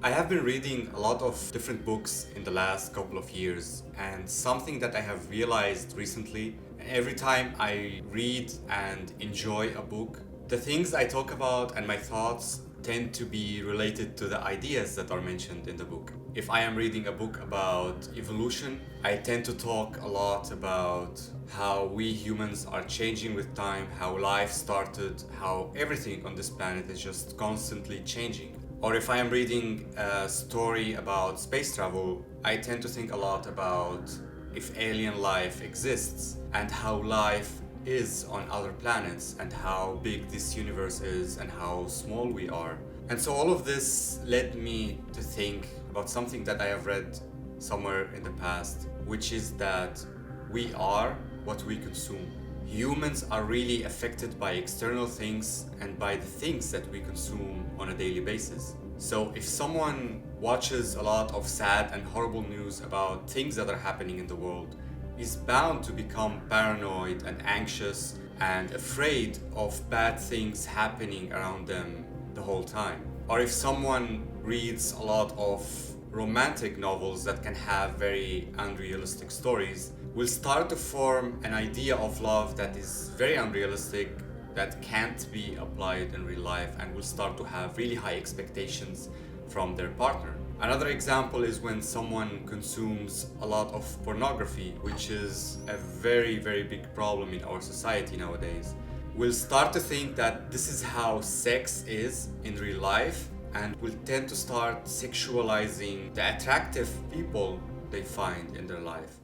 I have been reading a lot of different books in the last couple of years, and something that I have realized recently, every time I read and enjoy a book, the things I talk about and my thoughts tend to be related to the ideas that are mentioned in the book. If I am reading a book about evolution, I tend to talk a lot about how we humans are changing with time, how life started, how everything on this planet is just constantly changing. Or if I am reading a story about space travel, I tend to think a lot about if alien life exists and how life is on other planets and how big this universe is and how small we are. And so all of this led me to think about something that I have read somewhere in the past, which is that we are what we consume. Humans are really affected by external things and by the things that we consume on a daily basis. So if someone watches a lot of sad and horrible news about things that are happening in the world, is bound to become paranoid and anxious and afraid of bad things happening around them the whole time. Or if someone reads a lot of romantic novels that can have very unrealistic stories, will start to form an idea of love that is very unrealistic, that can't be applied in real life, and will start to have really high expectations from their partner. Another example is when someone consumes a lot of pornography, which is a very, very big problem in our society nowadays. Will start to think that this is how sex is in real life and will tend to start sexualizing the attractive people they find in their life.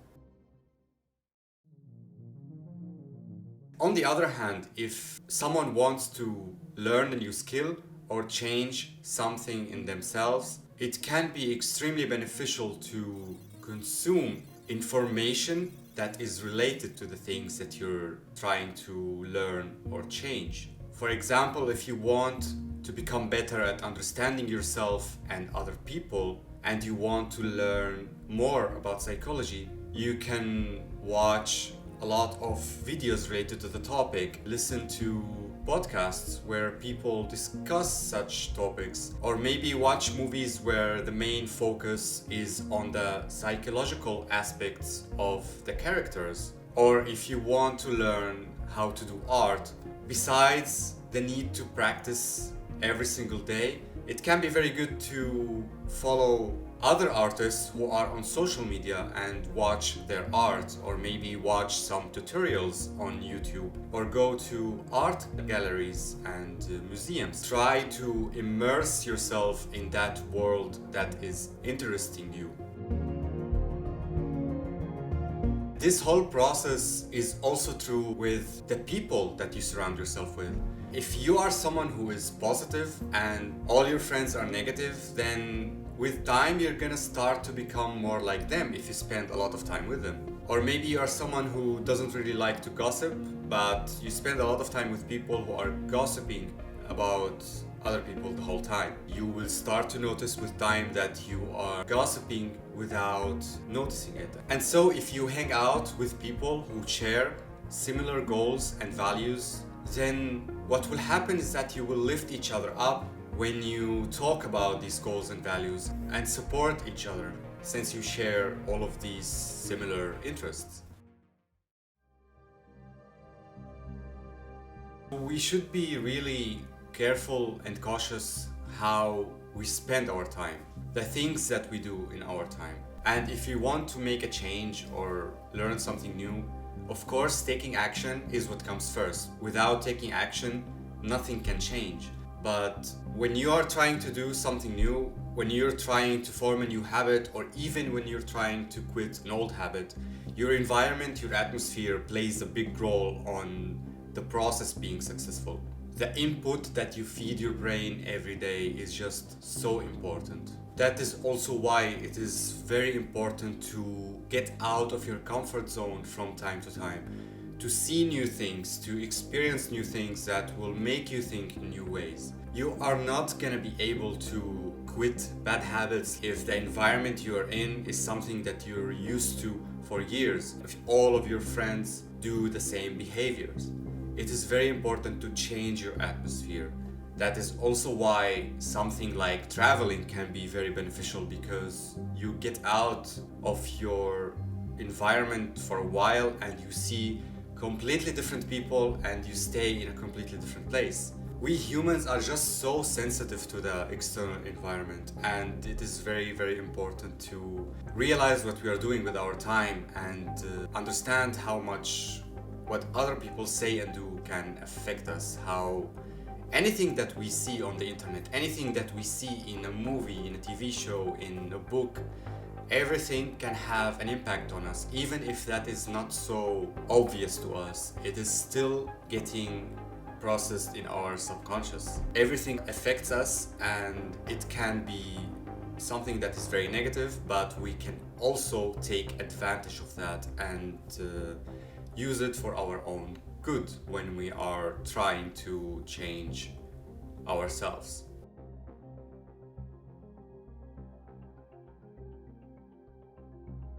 On the other hand, if someone wants to learn a new skill or change something in themselves, it can be extremely beneficial to consume information that is related to the things that you're trying to learn or change. For example, if you want to become better at understanding yourself and other people, and you want to learn more about psychology, you can watch a lot of videos related to the topic, listen to podcasts where people discuss such topics, or maybe watch movies where the main focus is on the psychological aspects of the characters. Or if you want to learn how to do art, besides the need to practice every single day, it can be very good to follow other artists who are on social media and watch their art, or maybe watch some tutorials on YouTube, or go to art galleries and museums. Try to immerse yourself in that world that is interesting you. This whole process is also true with the people that you surround yourself with. If you are someone who is positive and all your friends are negative, then with time you're gonna start to become more like them if you spend a lot of time with them. Or maybe you are someone who doesn't really like to gossip, but you spend a lot of time with people who are gossiping about other people the whole time. You will start to notice with time that you are gossiping without noticing it. And so if you hang out with people who share similar goals and values, then what will happen is that you will lift each other up when you talk about these goals and values and support each other, since you share all of these similar interests. We should be really careful and cautious how we spend our time, the things that we do in our time. And if you want to make a change or learn something new, of course, taking action is what comes first. Without taking action, nothing can change. But when you are trying to do something new, when you're trying to form a new habit, or even when you're trying to quit an old habit, your environment, your atmosphere plays a big role on the process being successful. The input that you feed your brain every day is just so important. That is also why it is very important to get out of your comfort zone from time to time, to see new things, to experience new things that will make you think in new ways. You are not gonna be able to quit bad habits if the environment you are in is something that you're used to for years, if all of your friends do the same behaviors. It is very important to change your atmosphere, That is also why something like traveling can be very beneficial, because you get out of your environment for a while and you see completely different people and you stay in a completely different place. We humans are just so sensitive to the external environment, and it is very, very important to realize what we are doing with our time and understand how much what other people say and do can affect us. How anything that we see on the internet, anything that we see in a movie, in a TV show, in a book, everything can have an impact on us. Even if that is not so obvious to us, it is still getting processed in our subconscious. Everything affects us, and it can be something that is very negative, but we can also take advantage of that and use it for our own good when we are trying to change ourselves.